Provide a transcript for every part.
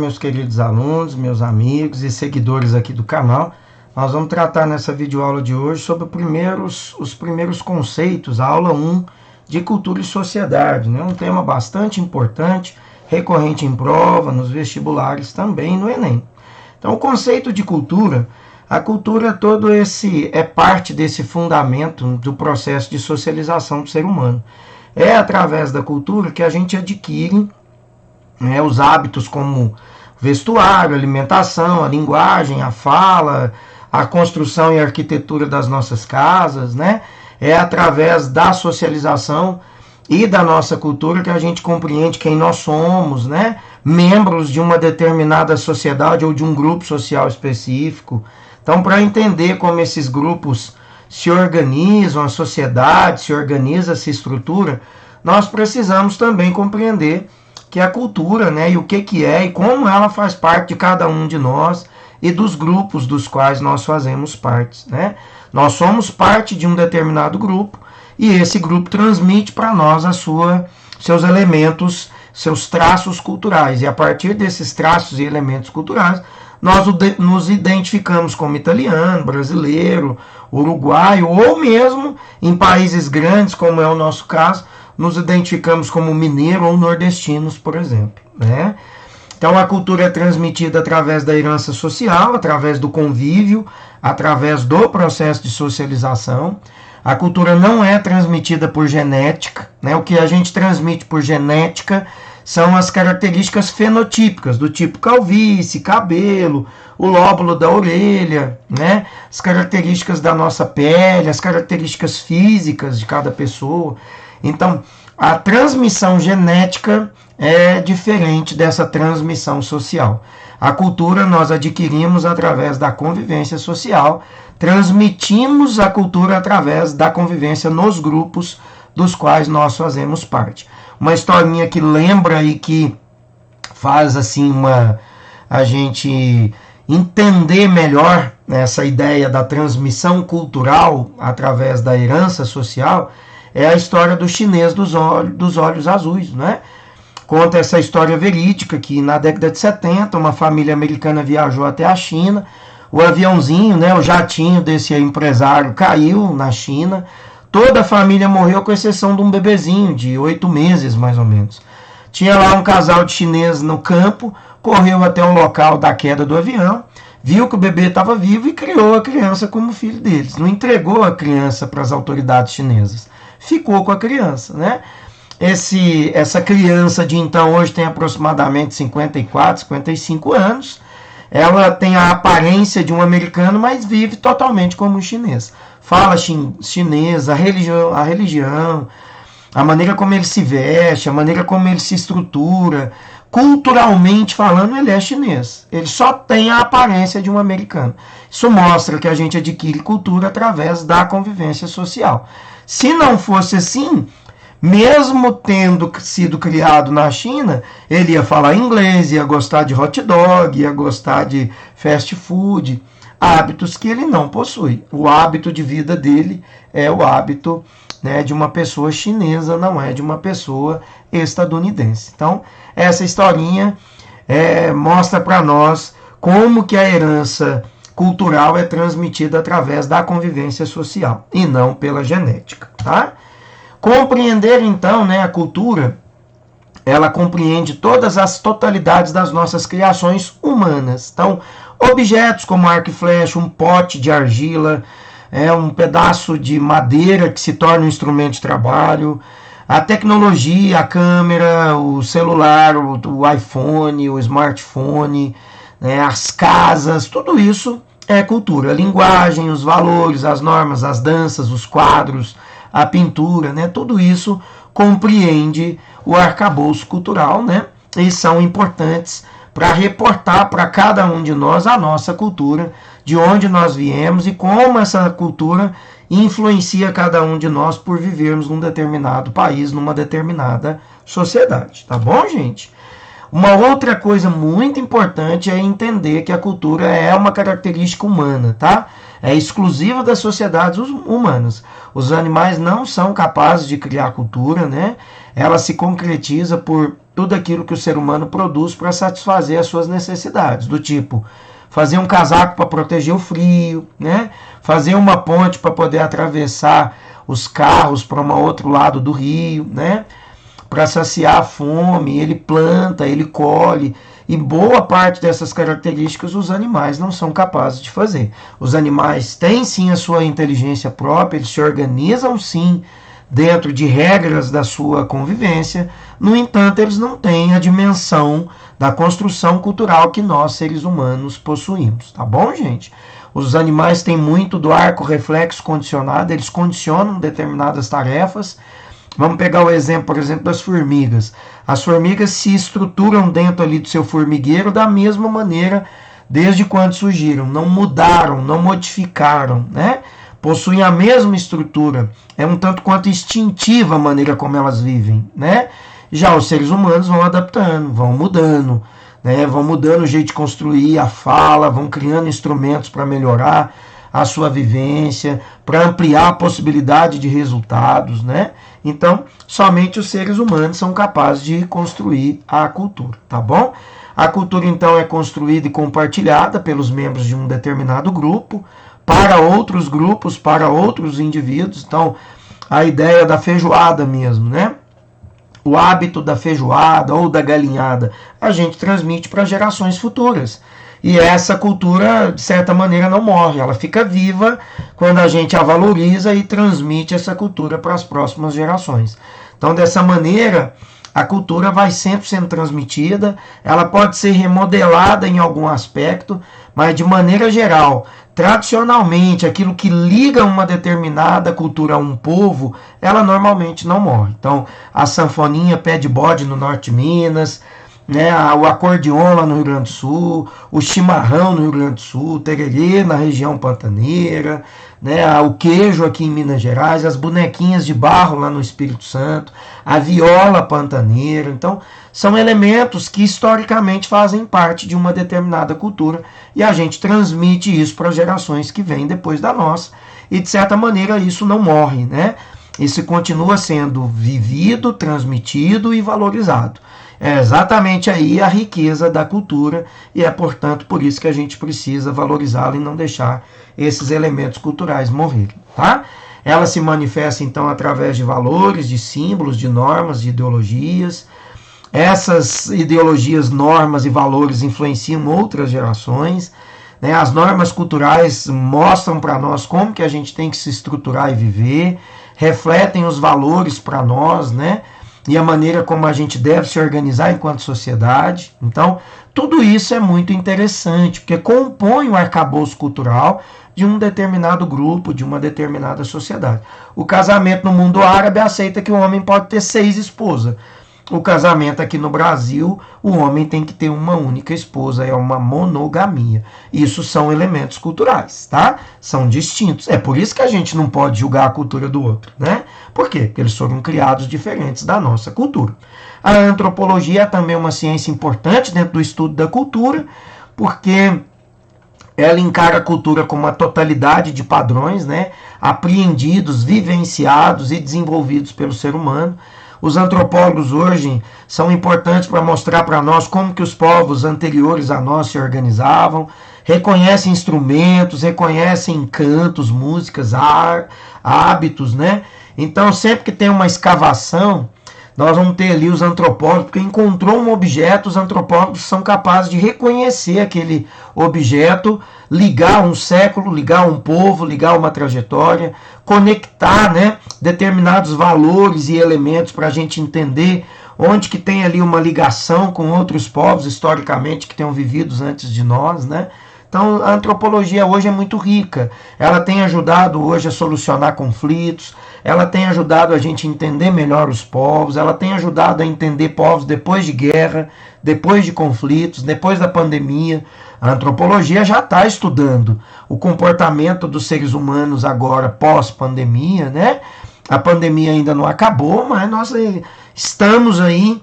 meus queridos alunos, meus amigos e seguidores aqui do canal. Nós vamos tratar nessa videoaula de hoje sobre os primeiros conceitos, a aula 1 de cultura e sociedade, né? Um tema bastante importante, recorrente em prova, nos vestibulares também, no Enem. Então, o conceito de cultura, a cultura é parte desse fundamento do processo de socialização do ser humano. É através da cultura que a gente adquire os hábitos como vestuário, alimentação, a linguagem, a fala, a construção e a arquitetura das nossas casas, né? É através da socialização e da nossa cultura que a gente compreende quem nós somos, né? Membros de uma determinada sociedade ou de um grupo social específico. Então, para entender como esses grupos se organizam, a sociedade se organiza, se estrutura, nós precisamos também compreender que a cultura, né, e o que é e como ela faz parte de cada um de nós e dos grupos dos quais nós fazemos parte, né? Nós somos parte de um determinado grupo e esse grupo transmite para nós seus elementos, seus traços culturais. E a partir desses traços e elementos culturais, nós nos identificamos como italiano, brasileiro, uruguaio, ou mesmo em países grandes, como é o nosso caso, nos identificamos como mineiro ou nordestinos, por exemplo, né? Então, a cultura é transmitida através da herança social, através do convívio, através do processo de socialização. A cultura não é transmitida por genética, né? O que a gente transmite por genética são as características fenotípicas, do tipo calvície, cabelo, o lóbulo da orelha, né? As características da nossa pele, as características físicas de cada pessoa. Então, a transmissão genética é diferente dessa transmissão social. A cultura nós adquirimos através da convivência social, transmitimos a cultura através da convivência nos grupos dos quais nós fazemos parte. Uma historinha que lembra e que faz assim a gente entender melhor essa ideia da transmissão cultural através da herança social é a história do chinês dos olhos azuis, né? Conta essa história verídica que na década de 70 uma família americana viajou até a China, o aviãozinho, né, o jatinho desse empresário caiu na China, toda a família morreu com exceção de um bebezinho de 8 meses mais ou menos. Tinha lá um casal de chineses no campo, correu até o local da queda do avião, viu que o bebê estava vivo e criou a criança como filho deles. Não entregou a criança para as autoridades chinesas. Ficou com a criança, né? Essa criança de então hoje tem aproximadamente 54, 55 anos. Ela tem a aparência de um americano, mas vive totalmente como um chinês. Fala chinês, a religião, a maneira como ele se veste, a maneira como ele se estrutura. Culturalmente falando, ele é chinês. Ele só tem a aparência de um americano. Isso mostra que a gente adquire cultura através da convivência social. Se não fosse assim, mesmo tendo sido criado na China, ele ia falar inglês, ia gostar de hot dog, ia gostar de fast food, hábitos que ele não possui. O hábito de vida dele é o hábito, né, de uma pessoa chinesa, não é de uma pessoa estadunidense. Então, essa historinha mostra para nós como que a herança cultural é transmitida através da convivência social e não pela genética, tá? Compreender então, né, a cultura, ela compreende todas as totalidades das nossas criações humanas. Então, objetos como arco e flecha, um pote de argila, um pedaço de madeira que se torna um instrumento de trabalho, a tecnologia, a câmera, o celular, o iPhone, o smartphone, né, as casas, tudo isso é cultura. A linguagem, os valores, as normas, as danças, os quadros, a pintura, né, tudo isso compreende o arcabouço cultural, né, e são importantes para reportar para cada um de nós a nossa cultura, de onde nós viemos e como essa cultura influencia cada um de nós por vivermos num determinado país, numa determinada sociedade. Tá bom, gente? Uma outra coisa muito importante é entender que a cultura é uma característica humana, tá? É exclusiva das sociedades humanas. Os animais não são capazes de criar cultura, né? Ela se concretiza por tudo aquilo que o ser humano produz para satisfazer as suas necessidades, do tipo fazer um casaco para proteger o frio, né? Fazer uma ponte para poder atravessar os carros para um outro lado do rio, né? Para saciar a fome, ele planta, ele colhe, e boa parte dessas características os animais não são capazes de fazer. Os animais têm sim a sua inteligência própria, eles se organizam sim dentro de regras da sua convivência, no entanto, eles não têm a dimensão da construção cultural que nós, seres humanos, possuímos. Tá bom, gente? Os animais têm muito do arco reflexo condicionado, eles condicionam determinadas tarefas. Vamos pegar o exemplo, por exemplo, das formigas. As formigas se estruturam dentro ali do seu formigueiro da mesma maneira desde quando surgiram. Não mudaram, não modificaram, né? Possuem a mesma estrutura. É um tanto quanto instintiva a maneira como elas vivem, né? Já os seres humanos vão adaptando, vão mudando, né? Vão mudando o jeito de construir a fala, vão criando instrumentos para melhorar a sua vivência, para ampliar a possibilidade de resultados, né? Então, somente os seres humanos são capazes de construir a cultura, tá bom? A cultura, então, é construída e compartilhada pelos membros de um determinado grupo, para outros grupos, para outros indivíduos. Então, a ideia da feijoada mesmo, né? O hábito da feijoada ou da galinhada, a gente transmite para gerações futuras. E essa cultura, de certa maneira, não morre, ela fica viva quando a gente a valoriza e transmite essa cultura para as próximas gerações. Então, dessa maneira, a cultura vai sempre sendo transmitida, ela pode ser remodelada em algum aspecto, mas de maneira geral, tradicionalmente, aquilo que liga uma determinada cultura a um povo, ela normalmente não morre. Então, a sanfoninha pé de bode no norte de Minas, né, o acordeon lá no Rio Grande do Sul, o chimarrão no Rio Grande do Sul, o tererê na região pantaneira, né, o queijo aqui em Minas Gerais, as bonequinhas de barro lá no Espírito Santo, a viola pantaneira. Então, são elementos que historicamente fazem parte de uma determinada cultura e a gente transmite isso para as gerações que vêm depois da nossa. E, de certa maneira, isso não morre, né? Isso continua sendo vivido, transmitido e valorizado. É exatamente aí a riqueza da cultura e é, portanto, por isso que a gente precisa valorizá-la e não deixar esses elementos culturais morrerem, tá? Ela se manifesta, então, através de valores, de símbolos, de normas, de ideologias. Essas ideologias, normas e valores influenciam outras gerações, né? As normas culturais mostram para nós como que a gente tem que se estruturar e viver, refletem os valores para nós, né? E a maneira como a gente deve se organizar enquanto sociedade. Então, tudo isso é muito interessante, porque compõe o arcabouço cultural de um determinado grupo, de uma determinada sociedade. O casamento no mundo árabe aceita que o homem pode ter 6 esposas. O casamento aqui no Brasil, o homem tem que ter uma única esposa, é uma monogamia. Isso são elementos culturais, tá? São distintos. É por isso que a gente não pode julgar a cultura do outro, né? Por quê? Porque eles foram criados diferentes da nossa cultura. A antropologia é também uma ciência importante dentro do estudo da cultura, porque ela encara a cultura como uma totalidade de padrões, né? Apreendidos, vivenciados e desenvolvidos pelo ser humano. Os antropólogos hoje são importantes para mostrar para nós como que os povos anteriores a nós se organizavam, reconhecem instrumentos, reconhecem cantos, músicas, hábitos, né? Então, sempre que tem uma escavação, nós vamos ter ali os antropólogos, porque encontrou um objeto, os antropólogos são capazes de reconhecer aquele objeto, ligar um século, ligar um povo, ligar uma trajetória, conectar, né, determinados valores e elementos para a gente entender onde que tem ali uma ligação com outros povos historicamente que tenham vivido antes de nós, né? Então, a antropologia hoje é muito rica. Ela tem ajudado hoje a solucionar conflitos, ela tem ajudado a gente a entender melhor os povos, ela tem ajudado a entender povos depois de guerra, depois de conflitos, depois da pandemia. A antropologia já está estudando o comportamento dos seres humanos agora pós-pandemia, né? A pandemia ainda não acabou, mas nós estamos aí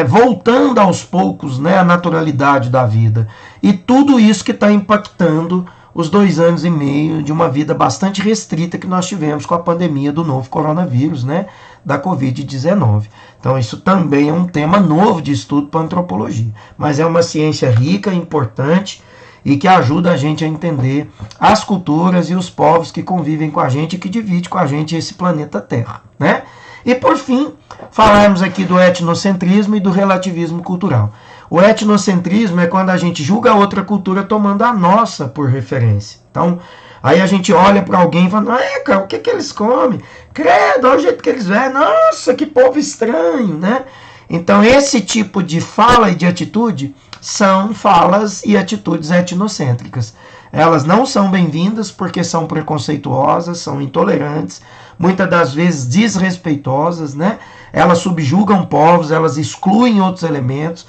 voltando aos poucos, né, à naturalidade da vida. E tudo isso que está impactando os 2 anos e meio de uma vida bastante restrita que nós tivemos com a pandemia do novo coronavírus, né, da Covid-19. Então isso também é um tema novo de estudo para a antropologia, mas é uma ciência rica, importante e que ajuda a gente a entender as culturas e os povos que convivem com a gente e que dividem com a gente esse planeta Terra, né? E por fim, falarmos aqui do etnocentrismo e do relativismo cultural. O etnocentrismo é quando a gente julga a outra cultura tomando a nossa por referência. Então, aí a gente olha para alguém e fala, cara, o que eles comem? Credo, olha o jeito que eles vêm. Nossa, que povo estranho, né? Então, esse tipo de fala e de atitude são falas e atitudes etnocêntricas. Elas não são bem-vindas porque são preconceituosas, são intolerantes, muitas das vezes desrespeitosas, né? Elas subjugam povos, elas excluem outros elementos.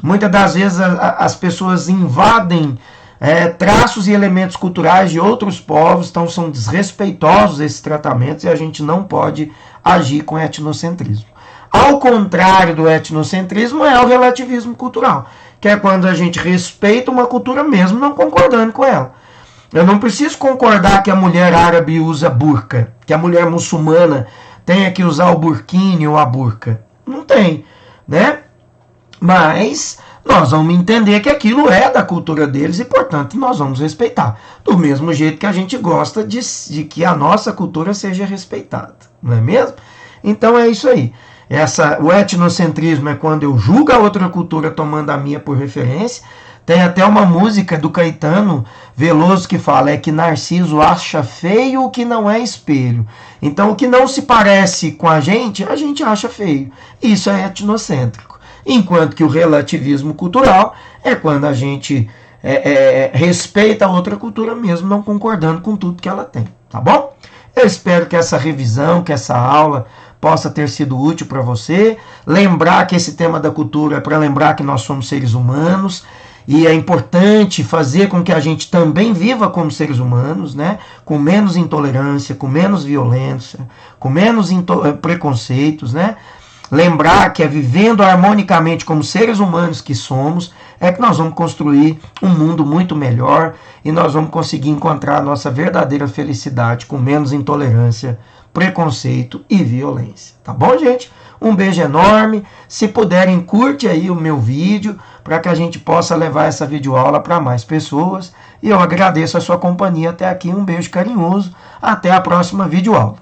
Muitas das vezes as pessoas invadem traços e elementos culturais de outros povos, então são desrespeitosos esses tratamentos e a gente não pode agir com etnocentrismo. Ao contrário do etnocentrismo é o relativismo cultural, que é quando a gente respeita uma cultura mesmo não concordando com ela. Eu não preciso concordar que a mulher árabe usa burca, que a mulher muçulmana tenha que usar o burkini ou a burca. Não tem, né? Mas nós vamos entender que aquilo é da cultura deles e, portanto, nós vamos respeitar. Do mesmo jeito que a gente gosta de que a nossa cultura seja respeitada, não é mesmo? Então é isso aí. O etnocentrismo é quando eu julgo a outra cultura tomando a minha por referência. Tem até uma música do Caetano Veloso que fala é que Narciso acha feio o que não é espelho. Então o que não se parece com a gente acha feio. Isso é etnocêntrico. Enquanto que o relativismo cultural é quando a gente respeita a outra cultura mesmo não concordando com tudo que ela tem. Tá bom? Eu espero que essa revisão, que essa aula possa ter sido útil para você. Lembrar que esse tema da cultura é para lembrar que nós somos seres humanos e é importante fazer com que a gente também viva como seres humanos, né? Com menos intolerância, com menos violência, com menos preconceitos, né? Lembrar que é vivendo harmonicamente como seres humanos que somos, é que nós vamos construir um mundo muito melhor e nós vamos conseguir encontrar a nossa verdadeira felicidade com menos intolerância, preconceito e violência. Tá bom, gente? Um beijo enorme. Se puderem, curte aí o meu vídeo para que a gente possa levar essa videoaula para mais pessoas. E eu agradeço a sua companhia até aqui. Um beijo carinhoso. Até a próxima videoaula.